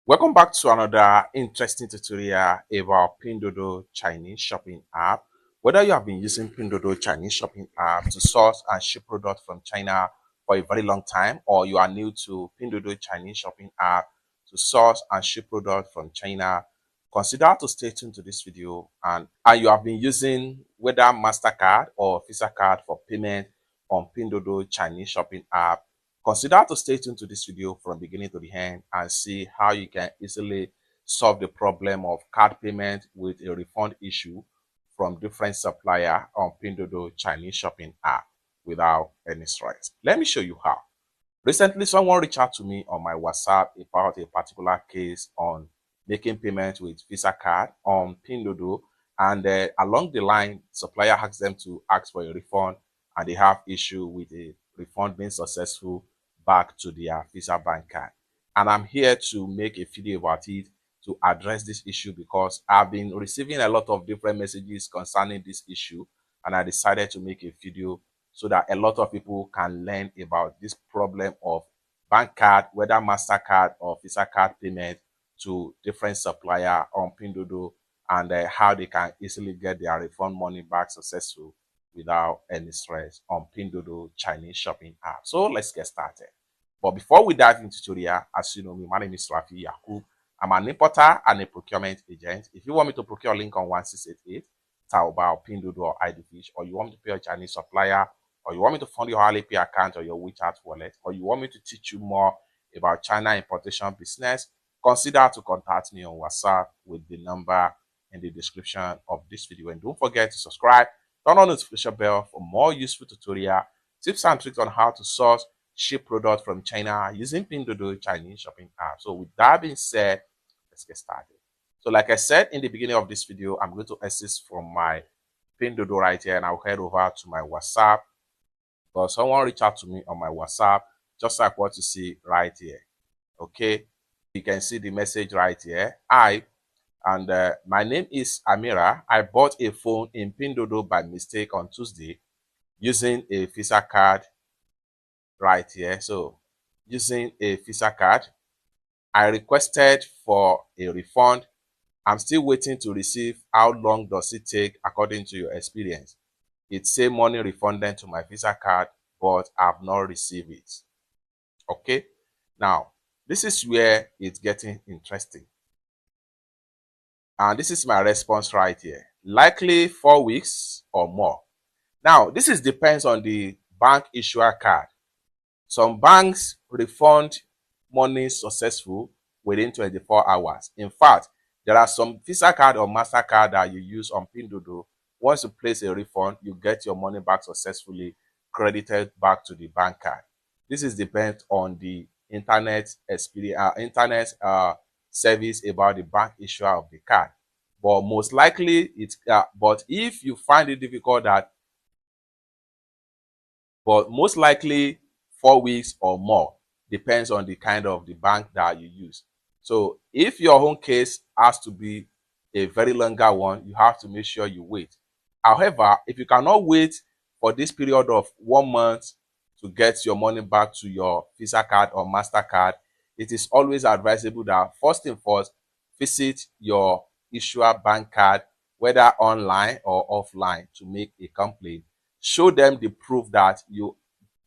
Welcome back to another interesting tutorial about Pinduoduo Chinese shopping app. Whether you have been using Pinduoduo Chinese shopping app to source and ship products from China for a very long time, or you are new to Pinduoduo Chinese shopping app to source and ship products from China, consider to stay tuned to this video. And you have been using whether MasterCard or Visa card for payment on Pinduoduo Chinese shopping app, consider to stay tuned to this video from beginning to the end and see how you can easily solve the problem of card payment with a refund issue from different supplier on Pinduoduo Chinese shopping app without any stress. Let me show you how. Recently, someone reached out to me on my WhatsApp about a particular case on making payment with Visa card on Pinduoduo, and along the line, supplier asked them to ask for a refund, and they have issue with a refund being successful back to their Visa bank card. And I'm here to make a video about it to address this issue because I've been receiving a lot of different messages concerning this issue, and I decided to make a video so that a lot of people can learn about this problem of bank card, whether MasterCard or Visa card payment to different supplier on Pinduoduo, and how they can easily get their refund money back successful without any stress on Pinduoduo Chinese shopping app. So let's get started. But before we dive into tutorial, as you know me, my name is Rafi Yakub. I'm an importer and a procurement agent. If you want me to procure link on 1688, Taobao, Pinduoduo, or IDFish, or you want me to pay a Chinese supplier, or you want me to fund your Alipay account or your WeChat wallet, or you want me to teach you more about China importation business, consider to contact me on WhatsApp with the number in the description of this video. And don't forget to subscribe, turn on the notification bell for more useful tutorial, tips and tricks on how to source, ship products from China using Pinduoduo Chinese shopping app. So with that being said, let's get started. So like I said in the beginning of this video, I'm going to access from my Pinduoduo right here, and I'll head over to my WhatsApp. But someone reached out to me on my WhatsApp, just like what you see right here. Okay, you can see the message right here. My name is Amira. I bought a phone in Pinduoduo by mistake on Tuesday using a Visa card right here. So using a Visa card, I requested for a refund. I'm still waiting to receive. How long does it take according to your experience? It say money refunded to my Visa card, but I've not received it. Okay, now this is where it's getting interesting. And this is my response right here. Likely 4 weeks or more. Now, this depends on the bank issuer card. Some banks refund money successful within 24 hours. In fact, there are some Visa card or MasterCard that you use on Pinduoduo. Once you place a refund, you get your money back successfully credited back to the bank card. This depends on the internet experience, service about the bank issuer of the card. But most likely, but if you find it difficult, most likely 4 weeks or more, depends on the kind of the bank that you use. So if your own case has to be a very longer one, you have to make sure you wait. However, if you cannot wait for this period of 1 month to get your money back to your Visa card or MasterCard, it is always advisable that first thing first, visit your issuer bank card, whether online or offline, to make a complaint. Show them the proof that you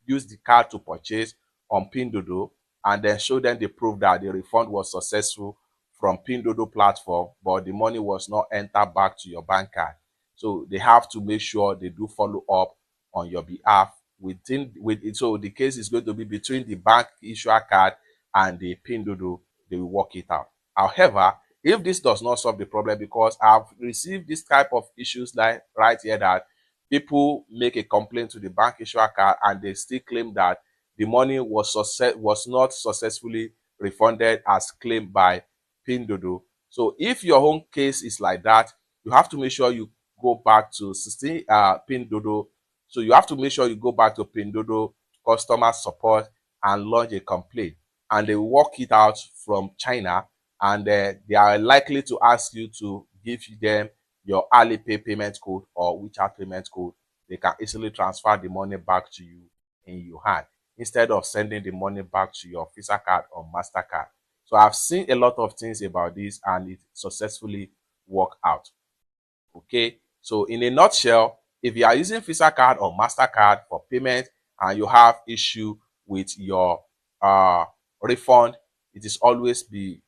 use the card to purchase on Pinduoduo, and then show them the proof that the refund was successful from Pinduoduo platform, but the money was not entered back to your bank card. So they have to make sure they do follow up on your behalf so the case is going to be between the bank issuer card and the Pinduoduo. They will work it out. However, if this does not solve the problem, because I've received this type of issues like right here, that people make a complaint to the bank issuer card and they still claim that the money was not successfully refunded as claimed by Pinduoduo. So if your own case is like that, you have to make sure you go back to Pinduoduo. So you have to make sure you go back to Pinduoduo customer support and lodge a complaint, and they work it out from China, and they are likely to ask you to give them your Alipay payment code or WeChat payment code. They can easily transfer the money back to you in your hand instead of sending the money back to your Visa card or MasterCard. So I've seen a lot of things about this and it successfully worked out. Okay, so in a nutshell, if you are using Visa card or MasterCard for payment and you have issue with your refund, it is always be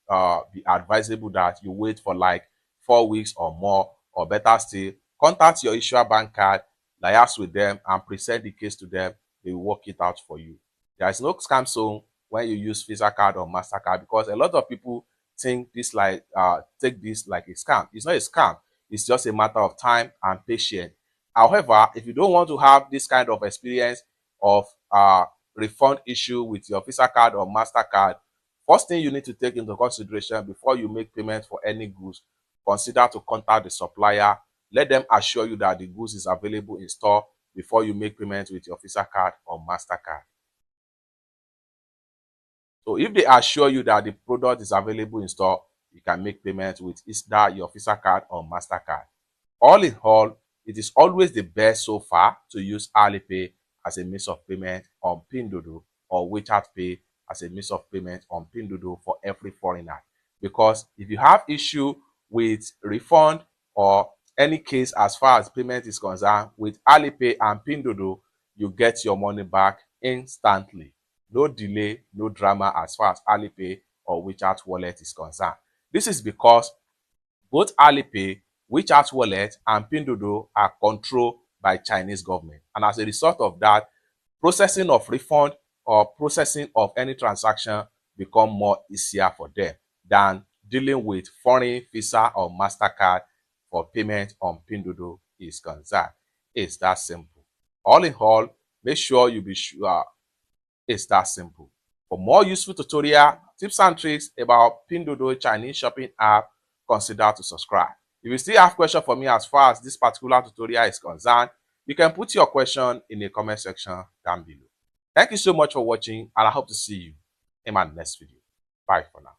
advisable that you wait for like 4 weeks or more, or better still, contact your issuer bank card, liaise with them and present the case to them. They will work it out for you. There is no scam zone when you use Visa card or MasterCard, because a lot of people think this like take this like a scam. It's not a scam. It's just a matter of time and patience. However, if you don't want to have this kind of experience of refund issue with your Visa card or MasterCard, first thing you need to take into consideration before you make payment for any goods, consider to contact the supplier. Let them assure you that the goods is available in store before you make payment with your Visa card or MasterCard. So if they assure you that the product is available in store, you can make payment with either your Visa card or MasterCard. All in all, it is always the best so far to use Alipay as a means of payment on Pinduoduo, or WeChat Pay as a means of payment on Pinduoduo for every foreigner. Because if you have issue with refund or any case as far as payment is concerned, with Alipay and Pinduoduo, you get your money back instantly. No delay, no drama as far as Alipay or WeChat wallet is concerned. This is because both Alipay, WeChat wallet, and Pinduoduo are controlled by Chinese government. And as a result of that, processing of refund or processing of any transaction become more easier for them than dealing with foreign Visa or MasterCard for payment on Pinduoduo is concerned. It's that simple. All in all, make sure you be sure it's that simple. For more useful tutorial, tips and tricks about Pinduoduo Chinese shopping app, consider to subscribe. If you still have questions for me as far as this particular tutorial is concerned, you can put your question in the comment section down below. Thank you so much for watching, and I hope to see you in my next video. Bye for now.